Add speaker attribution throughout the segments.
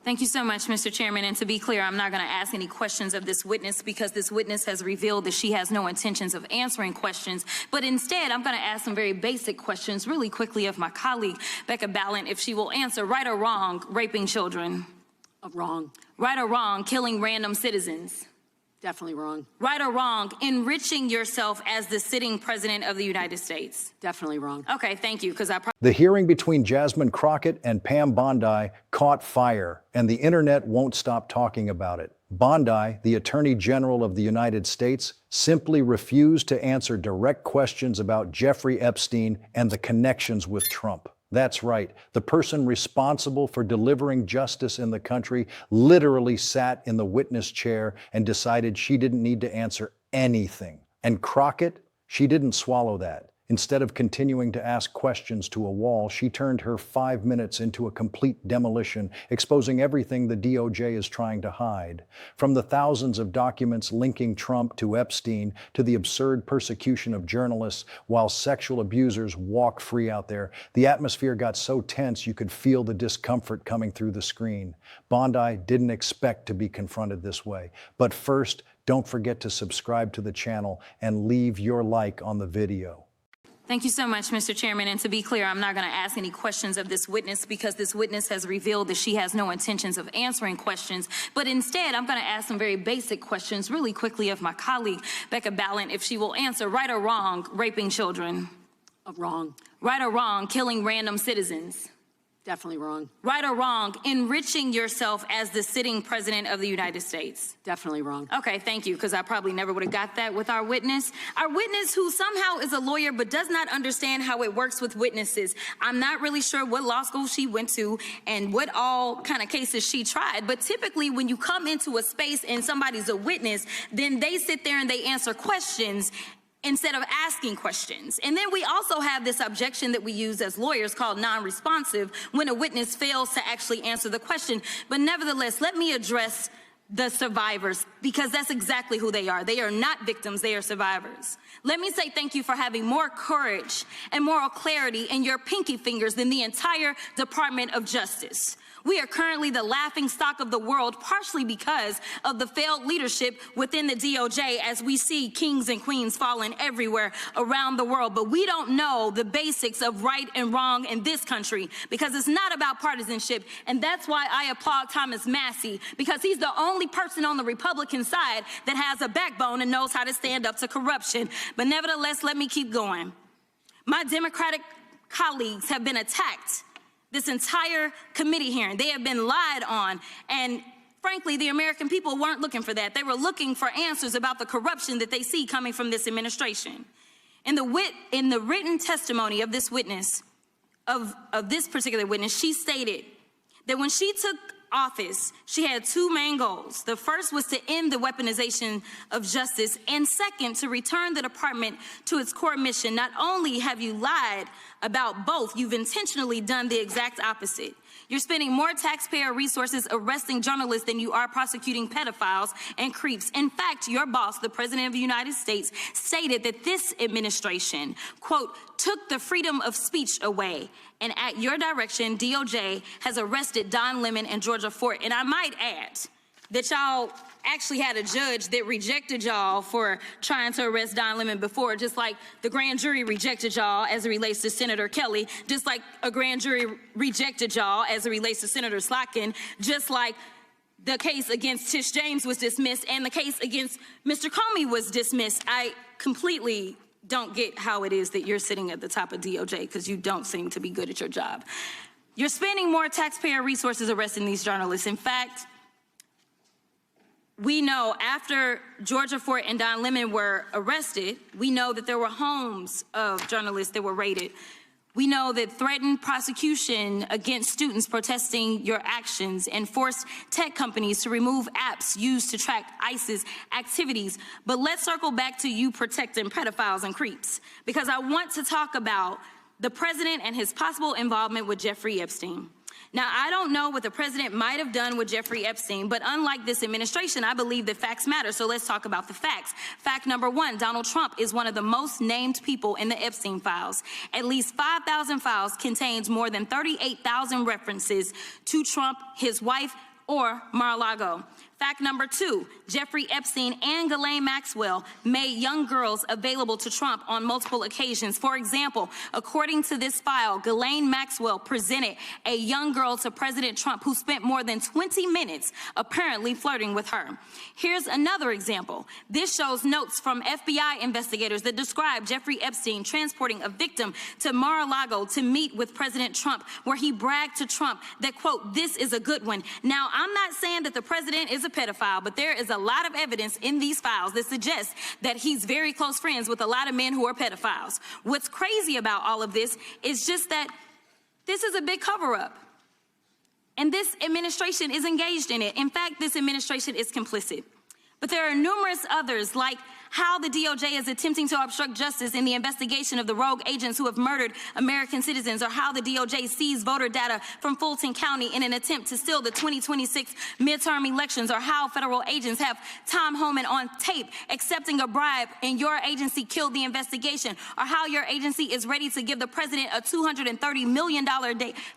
Speaker 1: Thank you so much, Mr. Chairman. And to be clear, I'm not going to ask any questions of this witness because this witness has revealed that she has no intentions of answering questions. But instead, I'm going to ask some very basic questions really quickly of my colleague, Becca Ballant, if she will answer right or wrong, raping children.
Speaker 2: Wrong.
Speaker 1: Right or wrong, killing random citizens.
Speaker 2: Definitely wrong.
Speaker 1: Right or wrong, enriching yourself as the sitting president of the United States.
Speaker 2: Definitely wrong.
Speaker 1: Okay, thank you, because
Speaker 3: The hearing between Jasmine Crockett and Pam Bondi caught fire, and the internet won't stop talking about it. Bondi, the Attorney General of the United States, simply refused to answer direct questions about Jeffrey Epstein and the connections with Trump. That's right. The person responsible for delivering justice in the country literally sat in the witness chair and decided she didn't need to answer anything. And Crockett, she didn't swallow that. Instead of continuing to ask questions to a wall, she turned her 5 minutes into a complete demolition, exposing everything the DOJ is trying to hide. From the thousands of documents linking Trump to Epstein, to the absurd persecution of journalists while sexual abusers walk free out there, the atmosphere got so tense you could feel the discomfort coming through the screen. Bondi didn't expect to be confronted this way. But first, don't forget to subscribe to the channel and leave your like on the video.
Speaker 1: Thank you so much, Mr. Chairman. And to be clear, I'm not going to ask any questions of this witness because this witness has revealed that she has no intentions of answering questions. But instead, I'm going to ask some very basic questions really quickly of my colleague, Becca Ballant, if she will answer right or wrong, raping children.
Speaker 2: Wrong.
Speaker 1: Right or wrong, killing random citizens.
Speaker 2: Definitely wrong.
Speaker 1: Right or wrong, enriching yourself as the sitting president of the United States.
Speaker 2: Definitely wrong.
Speaker 1: Okay, thank you, because I probably never would have got that with our witness. Our witness who somehow is a lawyer but does not understand how it works with witnesses. I'm not really sure what law school she went to and what all kind of cases she tried, but typically when you come into a space and somebody's a witness, then they sit there and they answer questions instead of asking questions. And then we also have this objection that we use as lawyers called non-responsive when a witness fails to actually answer the question. But nevertheless, let me address the survivors because that's exactly who they are. They are not victims, they are survivors. Let me say thank you for having more courage and moral clarity in your pinky fingers than the entire Department of Justice. We are currently the laughing stock of the world, partially because of the failed leadership within the DOJ as we see kings and queens falling everywhere around the world. But we don't know the basics of right and wrong in this country because it's not about partisanship. And that's why I applaud Thomas Massie, because he's the only person on the Republican side that has a backbone and knows how to stand up to corruption. But nevertheless, let me keep going. My Democratic colleagues have been attacked this entire committee hearing. They have been lied on, and frankly, the American people weren't looking for that. They were looking for answers about the corruption that they see coming from this administration. In the written testimony of this witness, of this particular witness, she stated that when she took office, she had two main goals. The first was to end the weaponization of justice, and second, to return the department to its core mission. Not only have you lied about both, you've intentionally done the exact opposite. You're spending more taxpayer resources arresting journalists than you are prosecuting pedophiles and creeps. In fact, your boss, the President of the United States, stated that this administration, quote, took the freedom of speech away. And at your direction, DOJ has arrested Don Lemon and Georgia Fort. And I might add that y'all actually had a judge that rejected y'all for trying to arrest Don Lemon before, just like the grand jury rejected y'all as it relates to Senator Kelly, just like a grand jury rejected y'all as it relates to Senator Slotkin, just like the case against Tish James was dismissed and the case against Mr. Comey was dismissed. I completely don't get how it is that you're sitting at the top of DOJ because you don't seem to be good at your job. You're spending more taxpayer resources arresting these journalists. In fact, we know after Georgia Fort and Don Lemon were arrested, we know that there were homes of journalists that were raided. We know that threatened prosecution against students protesting your actions and forced tech companies to remove apps used to track ISIS activities. But let's circle back to you protecting pedophiles and creeps, because I want to talk about the president and his possible involvement with Jeffrey Epstein. Now, I don't know what the president might have done with Jeffrey Epstein, but unlike this administration, I believe that facts matter. So let's talk about the facts. Fact number one, Donald Trump is one of the most named people in the Epstein files. At least 5,000 files contains more than 38,000 references to Trump, his wife, or Mar-a-Lago. Fact number 2, Jeffrey Epstein and Ghislaine Maxwell made young girls available to Trump on multiple occasions. For example, according to this file, Ghislaine Maxwell presented a young girl to President Trump who spent more than 20 minutes apparently flirting with her. Here's another example. This shows notes from FBI investigators that describe Jeffrey Epstein transporting a victim to Mar-a-Lago to meet with President Trump, where he bragged to Trump that, quote, "This is a good one." Now, I'm not saying that the president is a pedophile, but there is a lot of evidence in these files that suggests that he's very close friends with a lot of men who are pedophiles. What's crazy about all of this is just that this is a big cover-up. And this administration is engaged in it. In fact, this administration is complicit. But there are numerous others, like how the DOJ is attempting to obstruct justice in the investigation of the rogue agents who have murdered American citizens, or how the DOJ seized voter data from Fulton County in an attempt to steal the 2026 midterm elections, or how federal agents have Tom Homan on tape accepting a bribe and your agency killed the investigation, or how your agency is ready to give the president a $230 million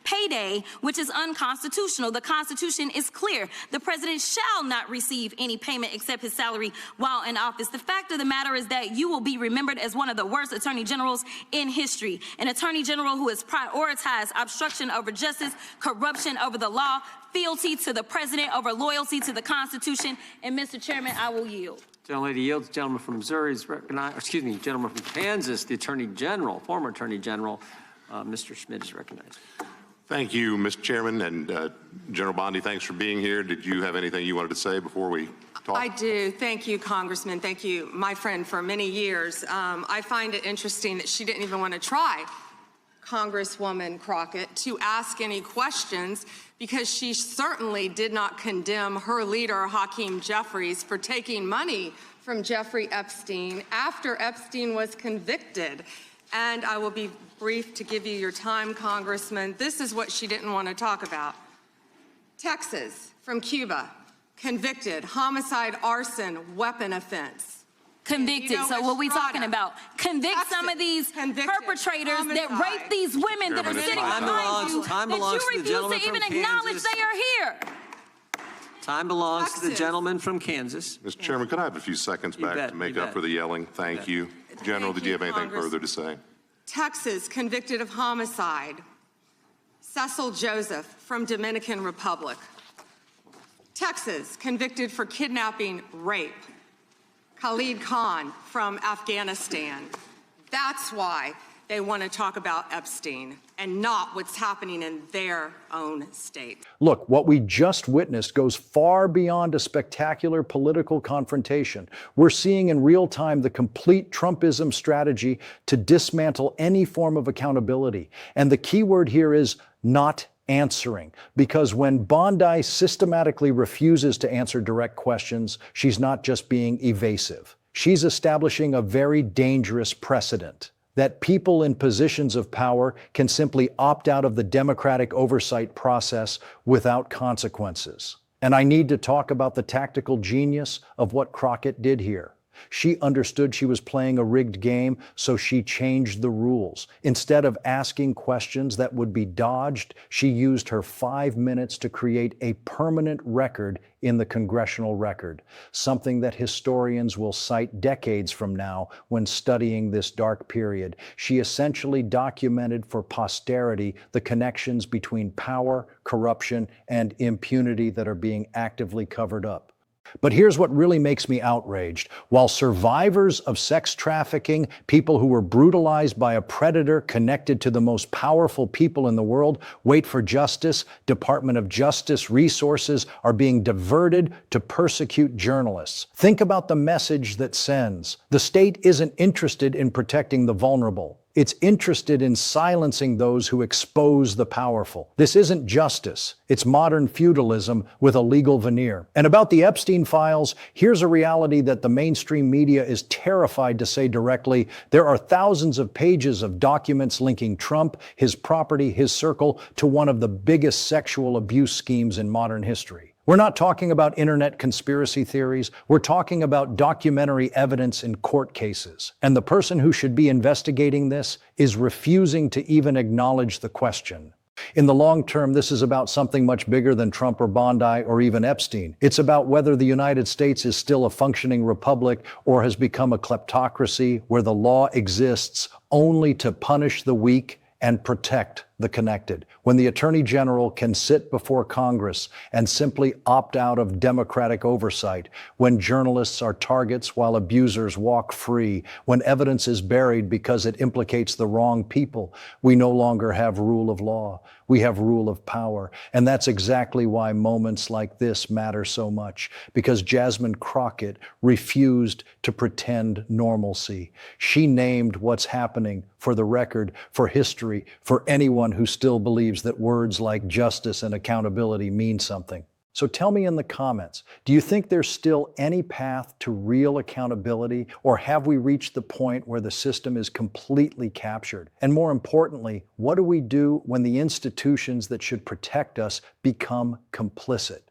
Speaker 1: payday, which is unconstitutional. The Constitution is clear. The president shall not receive any payment except his salary while in office. The fact of the matter is that you will be remembered as one of the worst attorney generals in history, an attorney general who has prioritized obstruction over justice, corruption over the law, fealty to the president over loyalty to the Constitution. And Mr. Chairman, I will yield.
Speaker 4: Gentlelady yields. Gentleman from Missouri is recognized. Excuse me, gentleman from Kansas, the Attorney General, former Attorney General, Mr. Schmidt is recognized.
Speaker 5: Thank you, Mr. Chairman, and General Bondi, thanks for being here. Did you have anything you wanted to say before we talk?
Speaker 6: I do. Thank you, Congressman. Thank you, my friend, for many years. I find it interesting that she didn't even want to try, Congresswoman Crockett, to ask any questions, because she certainly did not condemn her leader, Hakeem Jeffries, for taking money from Jeffrey Epstein after Epstein was convicted. And I will be brief to give you your time, Congressman. This is what she didn't want to talk about. Texas, from Cuba, convicted, homicide, arson, weapon offense.
Speaker 1: Convicted.
Speaker 6: You know,
Speaker 1: so what we
Speaker 6: Estrada,
Speaker 1: talking about? Convict
Speaker 6: Texas,
Speaker 1: some of these
Speaker 6: convicted,
Speaker 1: perpetrators that
Speaker 6: homicide.
Speaker 1: rape these women that are
Speaker 5: Chairman,
Speaker 1: sitting
Speaker 5: time
Speaker 1: behind you,
Speaker 4: time
Speaker 1: that
Speaker 4: belongs
Speaker 1: you
Speaker 4: to the
Speaker 1: refuse
Speaker 4: gentleman
Speaker 1: to even
Speaker 4: from
Speaker 1: acknowledge
Speaker 4: Kansas.
Speaker 1: they are here.
Speaker 4: Time belongs to the
Speaker 6: Texas.
Speaker 4: gentleman from Kansas.
Speaker 5: Mr. Chairman, could I have a few seconds
Speaker 4: You
Speaker 5: back
Speaker 4: bet,
Speaker 5: to make
Speaker 4: you
Speaker 5: up
Speaker 4: bet.
Speaker 5: for the yelling? Thank you. General,
Speaker 6: Thank
Speaker 5: did you have
Speaker 6: you,
Speaker 5: anything
Speaker 6: Congress.
Speaker 5: further to say?
Speaker 6: Texas, convicted of homicide. Cecil Joseph, from Dominican Republic. Texas, convicted for kidnapping, rape. Khalid Khan, from Afghanistan. That's why they want to talk about Epstein and not what's happening in their own state.
Speaker 3: Look, what we just witnessed goes far beyond a spectacular political confrontation. We're seeing in real time the complete Trumpism strategy to dismantle any form of accountability. And the key word here is not answering, because when Bondi systematically refuses to answer direct questions, she's not just being evasive. She's establishing a very dangerous precedent that people in positions of power can simply opt out of the democratic oversight process without consequences. And I need to talk about the tactical genius of what Crockett did here. She understood she was playing a rigged game, so she changed the rules. Instead of asking questions that would be dodged, she used her 5 minutes to create a permanent record in the congressional record, something that historians will cite decades from now when studying this dark period. She essentially documented for posterity the connections between power, corruption, and impunity that are being actively covered up. But here's what really makes me outraged. While survivors of sex trafficking, people who were brutalized by a predator connected to the most powerful people in the world, wait for justice, Department of Justice resources are being diverted to persecute journalists. Think about the message that sends. The state isn't interested in protecting the vulnerable. It's interested in silencing those who expose the powerful. This isn't justice. It's modern feudalism with a legal veneer. And about the Epstein files, here's a reality that the mainstream media is terrified to say directly. There are thousands of pages of documents linking Trump, his property, his circle, to one of the biggest sexual abuse schemes in modern history. We're not talking about internet conspiracy theories. We're talking about documentary evidence in court cases. And the person who should be investigating this is refusing to even acknowledge the question. In the long term, this is about something much bigger than Trump or Bondi or even Epstein. It's about whether the United States is still a functioning republic or has become a kleptocracy where the law exists only to punish the weak and protect the connected. When the Attorney General can sit before Congress and simply opt out of democratic oversight, when journalists are targets while abusers walk free, when evidence is buried because it implicates the wrong people, we no longer have rule of law. We have rule of power. And that's exactly why moments like this matter so much, because Jasmine Crockett refused to pretend normalcy. She named what's happening for the record, for history, for anyone who still believes that words like justice and accountability mean something. So tell me in the comments, do you think there's still any path to real accountability, or have we reached the point where the system is completely captured? And more importantly, what do we do when the institutions that should protect us become complicit?